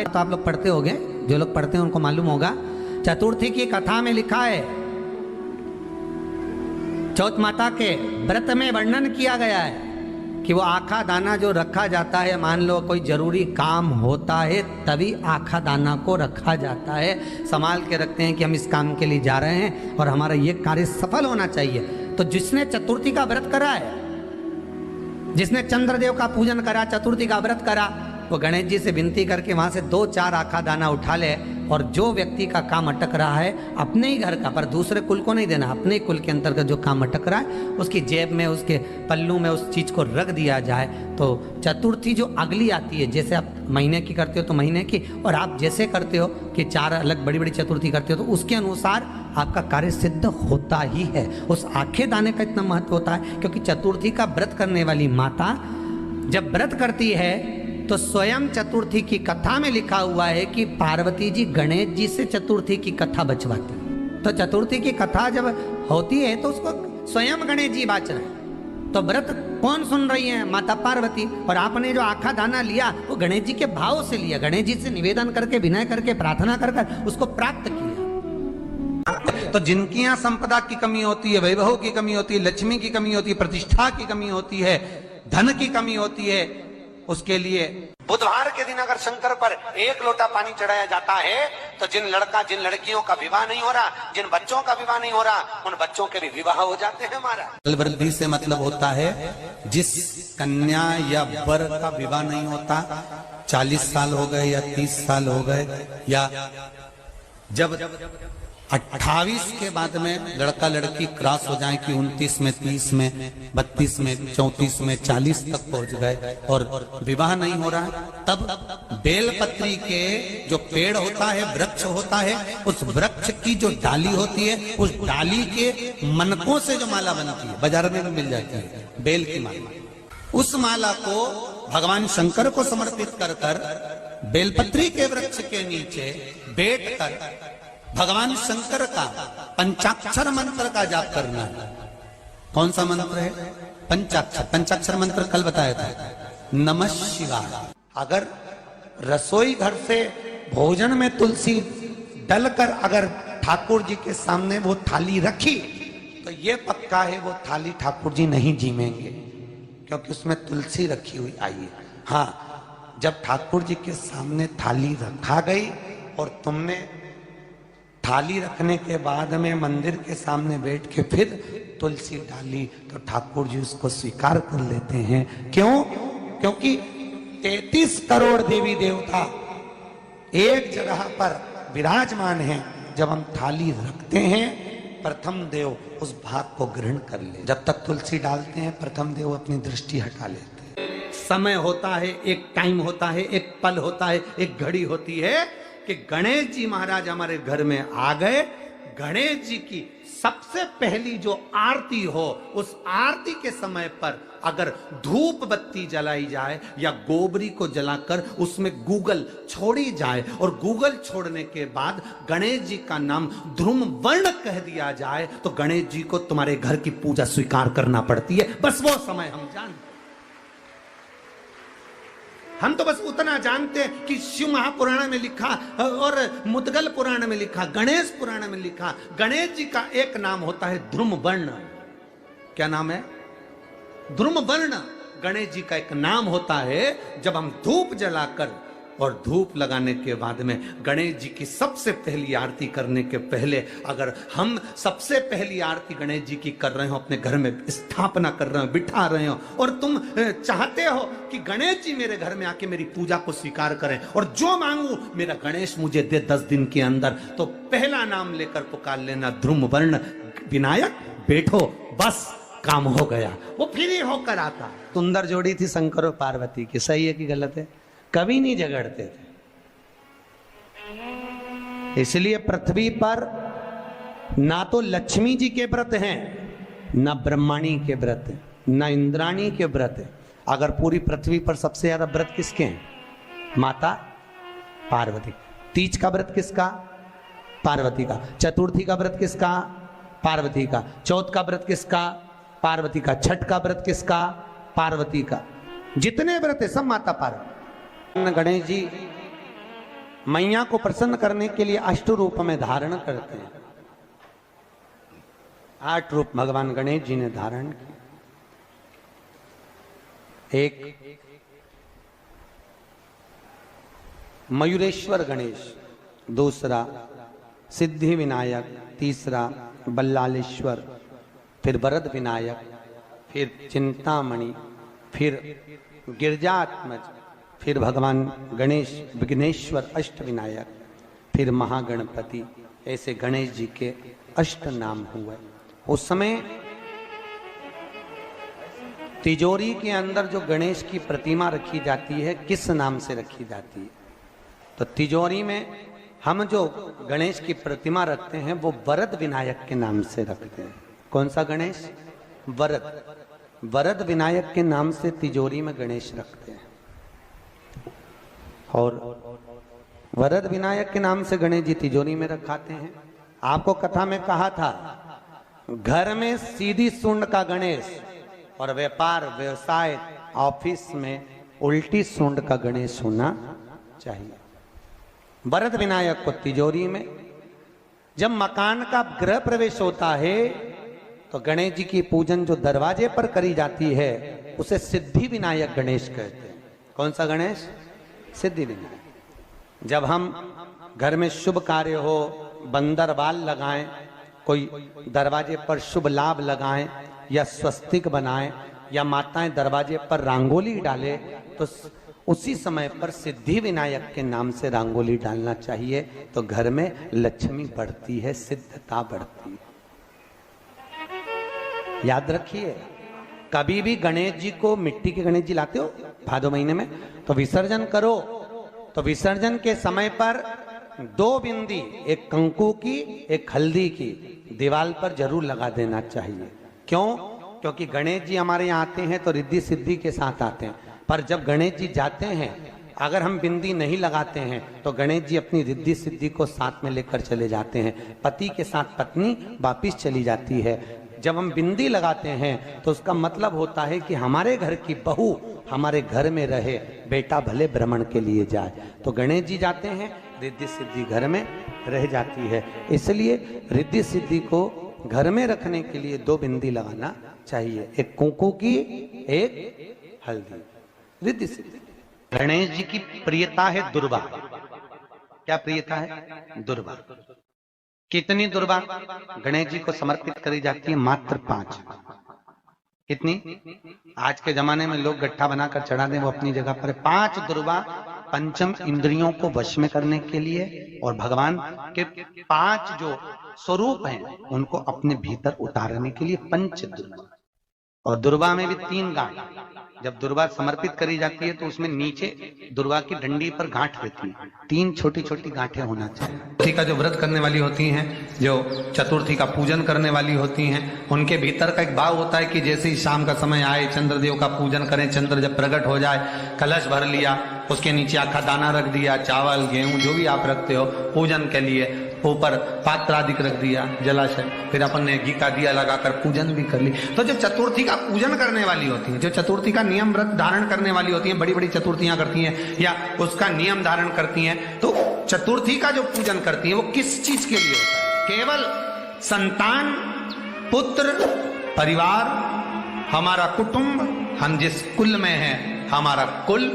तो आप लोग पढ़ते होंगे, जो लोग पढ़ते हैं उनको मालूम होगा। चतुर्थी की कथा में लिखा है, चौथ माता के व्रत में वर्णन किया गया है कि वो आखा दाना जो रखा जाता है, मान लो कोई जरूरी काम होता है तभी आखा दाना को रखा जाता है, संभाल के रखते हैं कि हम इस काम के लिए जा रहे हैं और हमारा ये कार्य सफल होना चाहिए। तो जिसने चतुर्थी का व्रत करा है, जिसने चंद्रदेव का पूजन करा, चतुर्थी का व्रत करा, वो गणेश जी से विनती करके वहां से 2-4 आखा दाना उठा ले, और जो व्यक्ति का काम अटक रहा है अपने ही घर का, पर दूसरे कुल को नहीं देना, अपने ही कुल के अंतर्गत जो काम अटक रहा है उसकी जेब में, उसके पल्लू में उस चीज़ को रख दिया जाए। तो चतुर्थी जो अगली आती है, जैसे आप महीने की करते हो तो महीने की, और आप जैसे करते हो कि 4 अलग बड़ी बड़ी चतुर्थी करते हो तो उसके अनुसार आपका कार्य सिद्ध होता ही है। उस आखे दाने का इतना महत्व होता है क्योंकि चतुर्थी का व्रत करने वाली माता जब व्रत करती है तो स्वयं चतुर्थी की कथा में लिखा हुआ है कि पार्वती जी गणेश जी से चतुर्थी की कथा बचवाती। तो चतुर्थी की कथा जब होती है तो उसको स्वयं गणेश जी बाच रहे हैं। तो व्रत कौन सुन रही है? माता पार्वती। और आपने जो आखा दाना लिया वो गणेश जी के भाव से लिया, गणेश जी से निवेदन करके, विनय करके, प्रार्थना कर उसको प्राप्त किया। तो जिनकी यहाँ संपदा की कमी होती है, वैभव की कमी होती है, लक्ष्मी की कमी होती है, प्रतिष्ठा की कमी होती है, धन की कमी होती है, उसके लिए बुधवार के दिन अगर शंकर पर 1 लोटा पानी चढ़ाया जाता है तो जिन लड़कियों का विवाह नहीं हो रहा, जिन बच्चों का विवाह नहीं हो रहा, उन बच्चों के भी विवाह हो जाते हैं। हमारा वृद्धि से मतलब होता है जिस कन्या या वर का विवाह नहीं होता, 40 साल हो गए या 30 साल हो गए, या जब 28 के बाद में लड़का लड़की क्रॉस हो जाए कि 29 में, 30 में, 32 में, 34 में, 40 तक पहुंच गए और विवाह नहीं हो रहा है, तब बेलपत्री के जो पेड़ होता है, वृक्ष होता है, उस वृक्ष की जो डाली होती है, उस डाली के मनकों से जो माला बनती है, बाजार में भी मिल जाती है बेल की माला, उस माला को भगवान शंकर को समर्पित कर कर बेलपत्री के वृक्ष के नीचे बैठ कर भगवान शंकर का पंचाक्षर मंत्र का जाप करना है। कौन सा मंत्र है? पंचाक्षर। पंचाक्षर मंत्र कल बताया था, नमः शिवाय। अगर रसोई घर से भोजन में तुलसी डलकर अगर ठाकुर जी के सामने वो थाली रखी तो ये पक्का है वो थाली ठाकुर जी नहीं जीमेंगे, क्योंकि उसमें तुलसी रखी हुई आई है। हाँ, जब ठाकुर जी के सामने थाली रखा गई और तुमने थाली रखने के बाद में मंदिर के सामने बैठ के फिर तुलसी डाली तो ठाकुर जी उसको स्वीकार कर लेते हैं। क्यों? क्योंकि 33 करोड़ देवी देवता एक जगह पर विराजमान हैं। जब हम थाली रखते हैं, प्रथम देव उस भाग को ग्रहण कर ले। जब तक तुलसी डालते हैं, प्रथम देव अपनी दृष्टि हटा लेते हैं। समय होता है, एक टाइम होता है, एक पल होता है, एक घड़ी होती है कि गणेश जी महाराज हमारे घर में आ गए। गणेश जी की सबसे पहली जो आरती हो, उस आरती के समय पर अगर धूप बत्ती जलाई जाए या गोबरी को जलाकर उसमें गूगल छोड़ी जाए और गूगल छोड़ने के बाद गणेश जी का नाम ध्रुम वर्ण कह दिया जाए तो गणेश जी को तुम्हारे घर की पूजा स्वीकार करना पड़ती है। बस वो समय हम जानते, हम तो बस उतना जानते हैं कि शिव महापुराण में लिखा और मुद्गल पुराण में लिखा, गणेश पुराण में लिखा, गणेश जी का एक नाम होता है ध्रुम वर्ण। क्या नाम है? ध्रुम वर्ण गणेश जी का एक नाम होता है। जब हम धूप जलाकर और धूप लगाने के बाद में गणेश जी की सबसे पहली आरती करने के पहले अगर हम सबसे पहली आरती गणेश जी की कर रहे हो, अपने घर में स्थापना कर रहे हो, बिठा रहे हो, और तुम चाहते हो कि गणेश जी मेरे घर में आके मेरी पूजा को स्वीकार करें और जो मांगू मेरा गणेश मुझे दे 10 दिन के अंदर, तो पहला नाम लेकर पुकार लेना ध्रुम वर्ण विनायक, बैठो, बस काम हो गया। वो फिर ही होकर आता। सुंदर जोड़ी थी शंकर और पार्वती की, सही है कि गलत है? कभी नहीं झगड़ते थे। इसलिए पृथ्वी पर ना तो लक्ष्मी जी के व्रत हैं, ना ब्रह्माणी के व्रत हैं, ना इंद्राणी के व्रत हैं। अगर पूरी पृथ्वी पर सबसे ज्यादा व्रत किसके हैं? माता पार्वती। तीज का व्रत किसका? पार्वती का। चतुर्थी का व्रत किसका? पार्वती का। चौथ का व्रत किसका? पार्वती का। छठ का व्रत किसका? पार्वती का। जितने व्रत है सब माता पार्वती। गणेश जी मैया को प्रसन्न करने के लिए 8 रूप में धारण करते हैं। 8 रूप भगवान गणेश जी ने धारण किए। एक मयूरेश्वर गणेश, दूसरा सिद्धि विनायक, तीसरा बल्लालेश्वर, फिर वरद विनायक, फिर चिंतामणि, फिर गिरजात्मज, फिर भगवान गणेश विघ्नेश्वर अष्ट विनायक, फिर महागणपति। ऐसे गणेश जी के 8 नाम हुए। उस समय तिजोरी के अंदर जो गणेश की प्रतिमा रखी जाती है, किस नाम से रखी जाती है? तो तिजोरी में हम जो गणेश की प्रतिमा रखते हैं वो वरद विनायक के नाम से रखते हैं। कौन सा गणेश? वरद। वरद विनायक के नाम से तिजोरी में गणेश रखते हैं। और वरद विनायक के नाम से गणेश जी तिजोरी में रखाते हैं। आपको कथा में कहा था, घर में सीधी सूंड का गणेश और व्यापार व्यवसाय ऑफिस में उल्टी सूंड का गणेश होना चाहिए। वरद विनायक को तिजोरी में। जब मकान का गृह प्रवेश होता है तो गणेश जी की पूजन जो दरवाजे पर करी जाती है उसे सिद्धि विनायक गणेश कहते हैं। कौन सा गणेश? सिद्धि विनायक। जब हम घर में शुभ कार्य हो, बंदर बाल लगाएं, कोई दरवाजे पर शुभ लाभ लगाएं या स्वस्तिक बनाएं या माताएं दरवाजे पर रंगोली डाले, तो उसी समय पर सिद्धि विनायक के नाम से रंगोली डालना चाहिए। तो घर में लक्ष्मी बढ़ती है, सिद्धता बढ़ती है। याद रखिए, कभी भी गणेश जी को, मिट्टी के गणेश जी लाते हो भादो महीने में, तो विसर्जन करो तो विसर्जन के समय पर 2 बिंदी, एक कंकु की एक हल्दी की, दीवार पर जरूर लगा देना चाहिए। क्यों? क्योंकि गणेश जी हमारे यहाँ आते हैं तो रिद्धि सिद्धि के साथ आते हैं, पर जब गणेश जी जाते हैं अगर हम बिंदी नहीं लगाते हैं तो गणेश जी अपनी रिद्धि सिद्धि को साथ में लेकर चले जाते हैं। पति के साथ पत्नी वापिस चली जाती है। जब हम बिंदी लगाते हैं तो उसका मतलब होता है कि हमारे घर की बहू हमारे घर में रहे, बेटा भले भ्रमण के लिए जाए। तो गणेश जी जाते हैं, रिद्धि सिद्धि घर में रह जाती है। इसलिए रिद्धि सिद्धि को घर में रखने के लिए 2 बिंदी लगाना चाहिए, एक कुंकू की, एक हल्दी। रिद्धि सिद्धि। गणेश जी की प्रियता है दुर्वा। क्या प्रियता है? दुर्वा। कितनी दुर्वा गणेश जी को समर्पित करी जाती है? मात्र 5। कितनी? आज के जमाने में लोग गट्ठा बनाकर चढ़ा दें, वो अपनी जगह पर 5 दुर्वा पंचम इंद्रियों को वश में करने के लिए और भगवान के 5 जो स्वरूप हैं उनको अपने भीतर उतारने के लिए 5 दुर्वा। और दुर्वा में भी 3 गांठ। जब दुर्वा समर्पित करी जाती है तो उसमें नीचे दुर्वा की डंडी पर गांठ रहती है, 3 छोटी छोटी गांठें होना चाहिए। चतुर्थी का जो व्रत करने वाली होती हैं, जो चतुर्थी का पूजन करने वाली होती हैं, उनके भीतर का एक भाव होता है कि जैसे ही शाम का समय आए चंद्रदेव का पूजन करें। चंद्र जब प्रकट हो जाए, कलश भर लिया, उसके नीचे आखा दाना रख दिया, चावल गेहूं जो भी आप रखते हो पूजन के लिए, ऊपर पात्र आदि रख दिया, जलाशय, फिर अपन ने घी का दिया लगाकर पूजन भी कर ली। तो जो चतुर्थी का पूजन करने वाली होती है, जो चतुर्थी का नियम व्रत धारण करने वाली होती हैं, बड़ी बड़ी चतुर्थियां करती हैं या उसका नियम धारण करती हैं, तो चतुर्थी का जो पूजन करती है वो किस चीज के लिए होता है? केवल संतान, पुत्र, परिवार, हमारा कुटुंब, हम जिस कुल में हैं, हमारा कुल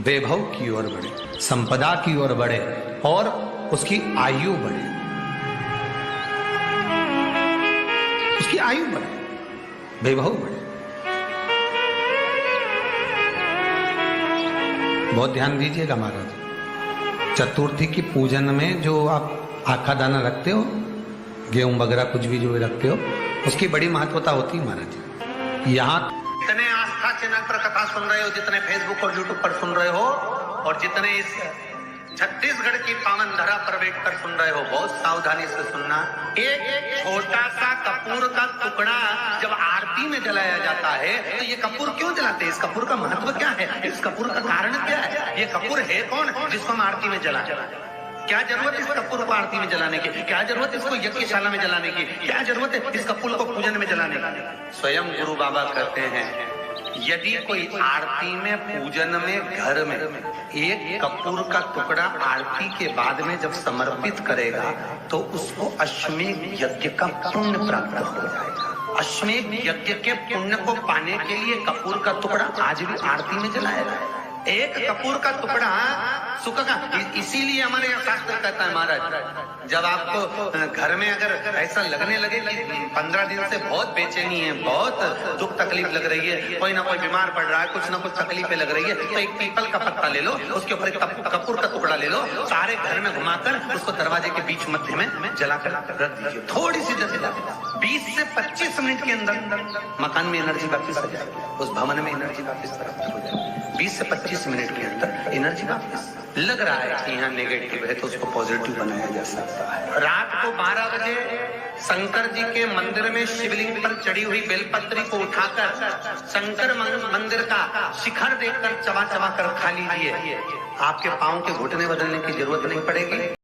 वैभव की ओर बढ़े, संपदा की ओर बढ़े और उसकी आयु बढ़े, उसकी आयु बढ़े, वैभव बढ़े। बहुत ध्यान दीजिएगा महाराज। चतुर्थी की पूजन में जो आप आखा दाना रखते हो, गेहूं वगैरह कुछ भी जो रखते हो, उसकी बड़ी महत्वता होती है महाराज। यहाँ जितने आस्था चैनल पर कथा सुन रहे हो, जितने फेसबुक और यूट्यूब पर सुन रहे हो, और जितने इस छत्तीसगढ़ की पावन धरा पर बैठकर सुन रहे हो, बहुत सावधानी से सुनना। एक छोटा सा कपूर का टुकड़ा जब आरती में जलाया जाता है तो ये कपूर क्यों जलाते हैं? इस कपूर का महत्व क्या है? इस कपूर का कारण क्या है? ये कपूर है कौन जिसको हम आरती में जलाते हैं? क्या जरूरत इस कपूर को आरती में जलाने की? क्या जरूरत इसको यज्ञशाला में जलाने की? क्या जरूरत है इस कपूर को पूजन में जलाने की? स्वयं गुरु बाबा कहते हैं यदि कोई आरती में, पूजन में, घर में एक कपूर का टुकड़ा आरती के बाद में जब समर्पित करेगा तो उसको अश्वमेध यज्ञ का पुण्य प्राप्त हो जाएगा। अश्वमेध यज्ञ के पुण्य को पाने के लिए कपूर का टुकड़ा आज भी आरती में जलाएगा। एक कपूर का टुकड़ा सुख का, इसीलिए हमारे यहाँ शास्त्र कहता है महाराज, जब आपको घर में अगर ऐसा लगने लगे कि 15 दिन से बहुत बेचैनी है, बहुत दुख तकलीफ लग रही है, कोई ना कोई बीमार पड़ रहा है, कुछ ना कुछ तकलीफें लग रही है, तो एक पीपल का पत्ता ले लो, उसके ऊपर एक कपूर का टुकड़ा ले लो, सारे घर में घुमाकर उसको दरवाजे के बीच मध्य में जलाकर रख दीजिए। थोड़ी सी जला 20 से 25 मिनट के अंदर मकान में एनर्जी वापिस आ जाएगी, उस भवन में एनर्जी वापिस प्राप्त हो जाएगी। 20 से 25 मिनट के अंदर एनर्जी वापस। लग रहा है कि यहाँ नेगेटिव है तो उसको पॉजिटिव बनाया जा सकता है। रात को 12 बजे शंकर जी के मंदिर में शिवलिंग पर चढ़ी हुई बेलपत्री को उठाकर शंकर मंदिर का शिखर देखकर चबा चबा कर खा लीजिए। आपके पाँव के घुटने बदलने की जरूरत नहीं पड़ेगी।